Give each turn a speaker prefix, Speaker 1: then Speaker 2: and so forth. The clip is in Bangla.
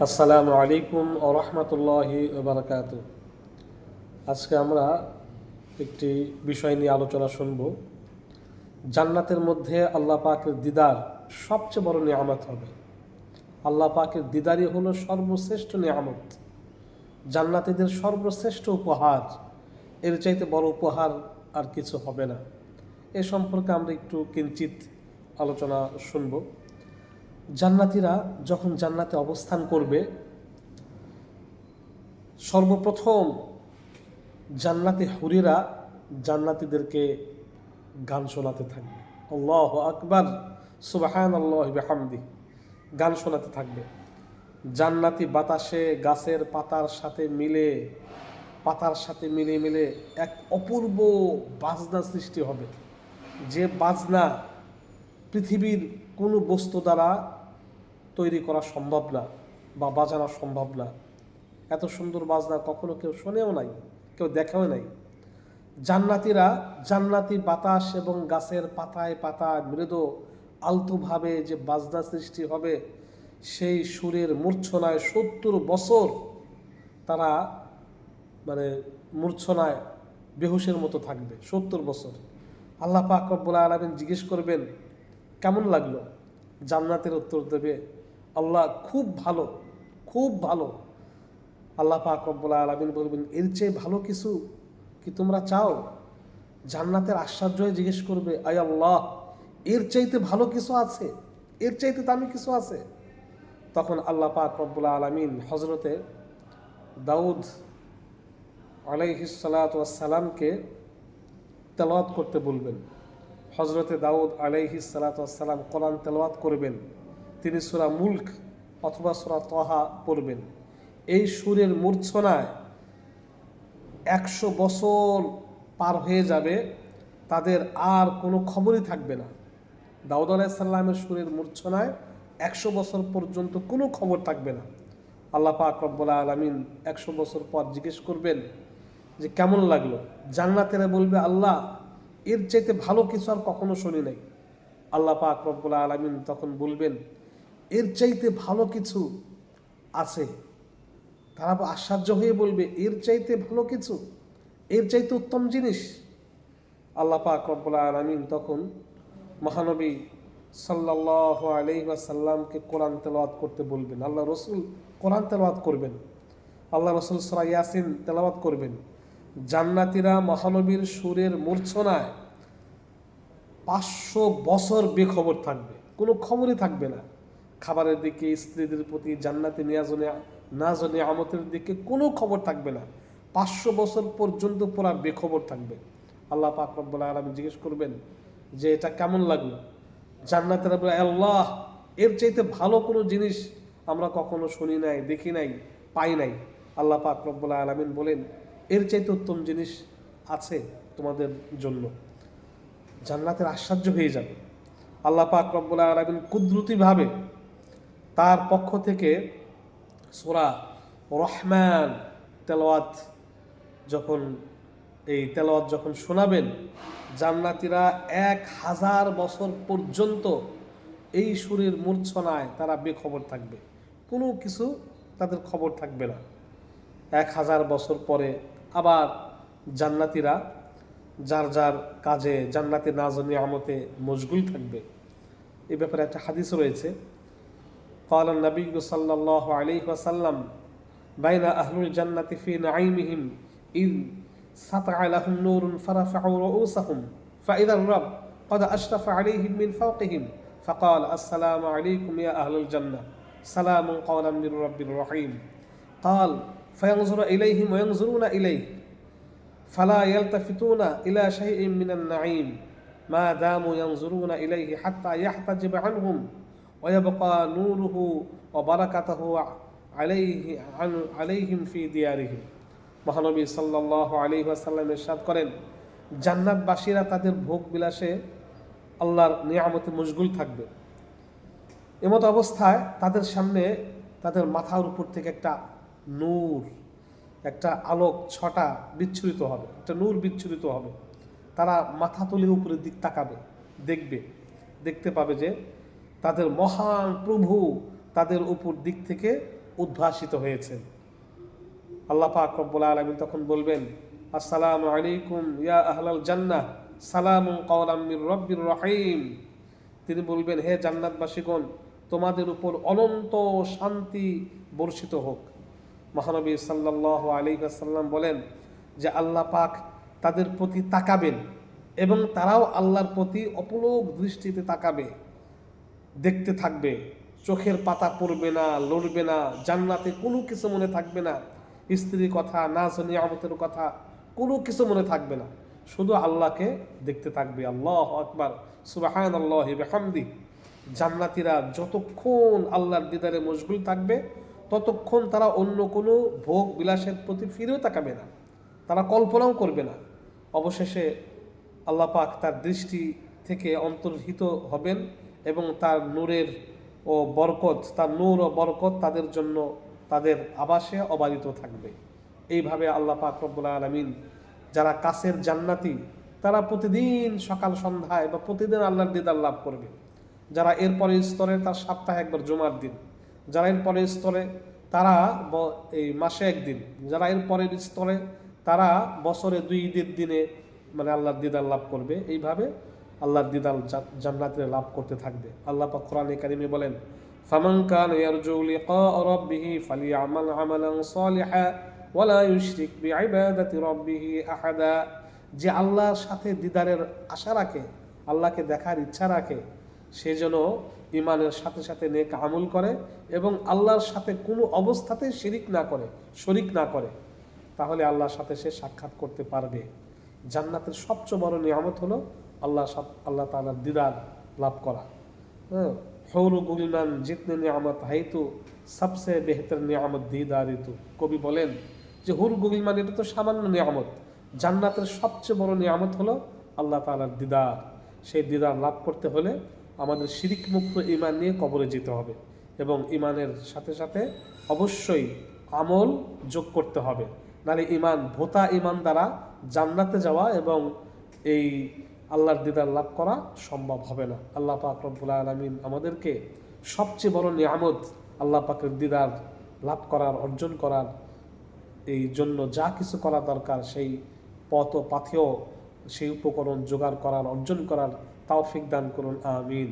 Speaker 1: আসসালামু আলাইকুম ওয়া রাহমাতুল্লাহি ওয়া বারাকাতুহু। আজকে আমরা একটি বিষয় নিয়ে আলোচনা শুনব। জান্নাতের মধ্যে আল্লাহ পাকের দিদার সবচেয়ে বড় নিয়ামত হবে। আল্লাহ পাকের দিদারই হলো সর্বশ্রেষ্ঠ নিয়ামত, জান্নাতীদের সর্বশ্রেষ্ঠ উপহার। এর চাইতে বড় উপহার আর কিছু হবে না। এ সম্পর্কে আমরা একটু কিঞ্চিত আলোচনা শুনব। জান্নাতীরা যখন জান্নাতে অবস্থান করবে, সর্বপ্রথম জান্নাতি হুরিরা জান্নাতীদেরকে গান শোনাতে থাকবে। আল্লাহু আকবার, সুবহানাল্লাহি ওয়া বিহামদিহি, গান শোনাতে থাকবে। জান্নাতি বাতাসে গাছের পাতার সাথে মিলে মিলে এক অপূর্ব বাজনা সৃষ্টি হবে, যে বাজনা পৃথিবীর কোনো বস্তু দ্বারা তৈরি করা সম্ভব না বা বাজানো সম্ভব না। এত সুন্দর বাজনা কখনো কেউ শোনেও নাই, কেউ দেখেও নাই। জান্নাতীরা জান্নাতি বাতাস এবং গাছের পাতায় পাতায় মৃদু আলতোভাবে যে বাজনা সৃষ্টি হবে, সেই সুরের মূর্ছনায় 70 বছর তারা মূর্ছনায় বেহুশের মতো থাকবে। 70 বছর। আল্লাহ পাক রব্বুল আলামিন জিজ্ঞেস করবেন, কেমন লাগলো? জান্নাতের উত্তর দেবে, আল্লাহ খুব ভালো, খুব ভালো। আল্লাহ পাক রব্বুল আলামিন বলবেন, এর চেয়ে ভালো কিছু কি তোমরা চাও? জান্নাতের আশ্চর্য হয়ে জিজ্ঞেস করবে, আয় আল্লাহ, এর চাইতে ভালো কিছু আছে? এর চাইতে দামি কিছু আছে? তখন আল্লাহ পাক রব্বুল আলামিন হযরতে দাউদ আলাইহিস সালাতু ওয়াস সালামকে তেলাওয়াত করতে বলবেন। হযরতে দাউদ আলাইহিস সালাতু ওয়াস সালাম কোরআন তেলাওয়াত করবেন। তিনি সূরা মুলক অথবা সূরা তাহা পড়বেন। এই সুরের মূর্ছনায় 100 বছর পার হয়ে যাবে, তাদের আর কোনো খবরই থাকবে না। দাউদ আলাইহিস সালামের সুরের মূর্ছনায় 100 বছর পর্যন্ত কোনো খবর থাকবে না। আল্লাহ পাক রব্বুল আলামিন 100 বছর পর জিজ্ঞেস করবেন যে কেমন লাগলো? জান্নাতীরা বলবে, আল্লাহ, এর চাইতে ভালো কিছু আর কখনো শুনি নাই। আল্লাহ পাক রব্বুল আলামিন তখন বলবেন, এর চাইতে ভালো কিছু আছে। তারা আশ্চর্য হয়ে বলবে, এর চাইতে ভালো কিছু, এর চাইতে উত্তম জিনিস? আল্লাহ পাক রব্বুল আলামিন তখন মহানবী সাল্লাল্লাহু আলাইহি ওয়াসাল্লামকে কোরআন তেলাওয়াত করতে বলবেন। আল্লাহ রসুল কোরআন তেলাওয়াত করবেন। আল্লাহ রসুল সূরা ইয়াসিন তেলাওয়াত করবেন। জান্নাতীরা মহানবীর সুরের মূর্ছনায় 500 বছর বেখবর থাকবে, কোনো খবরই থাকবে না। খাবারের দিকে, স্ত্রীদের প্রতি, জান্নাতি নাজনে আমতের দিকে কোনো খবর থাকবে না। 500 বছর পর্যন্ত পুরা বেখবর থাকবে। আল্লাহ পাক রব্বুল আলামিন জিজ্ঞেস করবেন যে এটা কেমন লাগলো? জান্নাতীরা বলে, আল্লাহ, এর চাইতে ভালো কোনো জিনিস আমরা কখনো শুনি নাই, দেখি নাই, পাই নাই। আল্লাহ পাক রব্বুল আলামিন বলেন, এর চাইতে উত্তম জিনিস আছে তোমাদের জন্য। জান্নাতের আশ্চর্য হয়ে যাবে। আল্লাহ পাক রব্বুল আলামিন কুদরতিভাবে তার পক্ষ থেকে সূরা রহমান তেলাওয়াত যখন শোনাবেন, জান্নাতীরা 1000 বছর পর্যন্ত এই সুরের মূর্ছনায় তারা বেখবর থাকবে, কোনো কিছু তাদের খবর থাকবে না। 1000 বছর পরে আবার জান্নাতীরা যার যার কাজে, জান্নাতি নাজ নিয়ামতে মশগুল থাকবে। এই ব্যাপারে একটা হাদিস রয়েছে, قال النبي صلى الله عليه وسلم بين أهل الجنة في نعيمهم إذ سطع لهم نور فرفعوا رؤوسهم فإذا الرب قد أشرف عليهم من فوقهم فقال السلام عليكم يا أهل الجنة سلام قولا من رب رحيم قال فينظر إليهم وينظرون إليه فلا يلتفتون إلى شيء من النعيم ما داموا ينظرون إليه حتى يحتجب عنهم ويبقى نوره وبركته عليهم في ديارهم। মহানবী সাল্লাল্লাহু আলাইহি ওয়াসাল্লাম ইরশাদ করেন, জান্নাতবাসীরা তাদের ভোগ বিলাসে আল্লাহর নিয়ামতে মশগুল থাকবে। এমত অবস্থায় তাদের সামনে, তাদের মাথার উপর থেকে একটা নূর, একটা আলোক ছটা বিচ্ছুরিত হবে, একটা নূর বিচ্ছুরিত হবে। তারা মাথা তুলে উপরের দিক তাকাবে, দেখতে পাবে যে তাদের মহান প্রভু তাদের উপর দিক থেকে উদ্ভাসিত হয়েছেন। আল্লাহ পাক রব্বুল আলামিন তখন বলবেন, আসসালামু আলাইকুম ইয়া আহলাল জান্নাহ সালামুন কাওলাম মির রাব্বির রহিম। তিনি বলবেন, হে জান্নাতবাসীগণ, তোমাদের উপর অনন্ত শান্তি বর্ষিত হোক। মহানবী সাল্লাল্লাহু আলাইহি ওয়াসাল্লাম বলেন যে আল্লাহ পাক তাদের প্রতি তাকাবেন এবং তারাও আল্লাহর প্রতি অপলক দৃষ্টিতে তাকাবে, দেখতে থাকবে, চোখের পাতা পড়বে না, লড়বে না, জান্নাতে কোনো কিছু মনে থাকবে না, স্ত্রীর কথা, নাজ নিয়ামতের কথা কোনো কিছু মনে থাকবে না, শুধু আল্লাহকে দেখতে থাকবে। আল্লাহু আকবার, সুবহানাল্লাহি ওয়া বিহামদিহি। জান্নাতীরা যতক্ষণ আল্লাহর দিদারে মশগুল থাকবে ততক্ষণ তারা অন্য কোনো ভোগ বিলাসের প্রতি ফিরেও তাকাবে না, তারা কল্পনাও করবে না। অবশেষে আল্লাহ পাক তার দৃষ্টি থেকে অন্তর্হিত হবেন এবং তার নূরের ও বরকত, তার নূর ও বরকত তাদের জন্য তাদের আবাসে অবারিত থাকবে। এইভাবে আল্লাহ পাক রব্বুল আলামিন যারা কাছের জান্নাতি তারা প্রতিদিন সকাল সন্ধ্যায় বা প্রতিদিন আল্লাহর দিদার লাভ করবে। যারা এর পরের স্তরে তার সপ্তাহে একবার জুমার দিন, যারা এর পরের স্তরে তারা এই মাসে একদিন, যারা এর পরের স্তরে তারা বছরে 2 ঈদের দিনে মানে আল্লাহর দিদার লাভ করবে। এইভাবে আল্লাহর দিদার জান্নাতে লাভ করতে থাকবে। আল্লাহ পাক কোরআনে কারিমে বলেন, ফামান কানা ইয়ারজু লিকা রাব্বিহি ফালিয়ামাল আমালান সালিহা ওয়ালা ইউশরিক বিইবাদাতি রাব্বিহি আহাদা। যে আল্লাহর সাথে দিদারের আশা রাখে, আল্লাহকে দেখার ইচ্ছা রাখে, সে যেন ইমানের সাথে সাথে নেক আমল করে এবং আল্লাহর সাথে কোনো অবস্থাতে শরিক না করে, তাহলে আল্লাহর সাথে সে সাক্ষাৎ করতে পারবে। জান্নাতের সবচেয়ে বড় নিয়ামত হলো আল্লাহ তাআলার দিদার লাভ করা। হৌরু গুলমান জিতনে নিয়ামত হাইতু সবসে বেহতর নিয়ামত দিদারিতু। কবি বলেন যে হুর গুলমান এটা তো সামান্য নিয়ামত, জান্নাতের সবচেয়ে বড় নিয়ামত হলো আল্লাহ তাআলার দিদার। সেই দিদার লাভ করতে হলে আমাদের শিরিক মুক্ত ঈমান নিয়ে কবরে যেতে হবে এবং ঈমানের সাথে সাথে অবশ্যই আমল যোগ করতে হবে, নাহলে ঈমান ভোতা ঈমান দ্বারা জান্নাতে যাওয়া এবং এই আল্লাহর দিদার লাভ করা সম্ভব হবে না। আল্লাহ পাক রব্বুল আলামিন আমাদেরকে সবচেয়ে বড় নিয়ামত আল্লাহ পাকের দিদার লাভ করার, অর্জন করার এই জন্য যা কিছু করা দরকার সেই পথ ও পাথেয় সেই উপকরণ জোগাড় করার, অর্জন করার তৌফিক দান করুন, আমিন।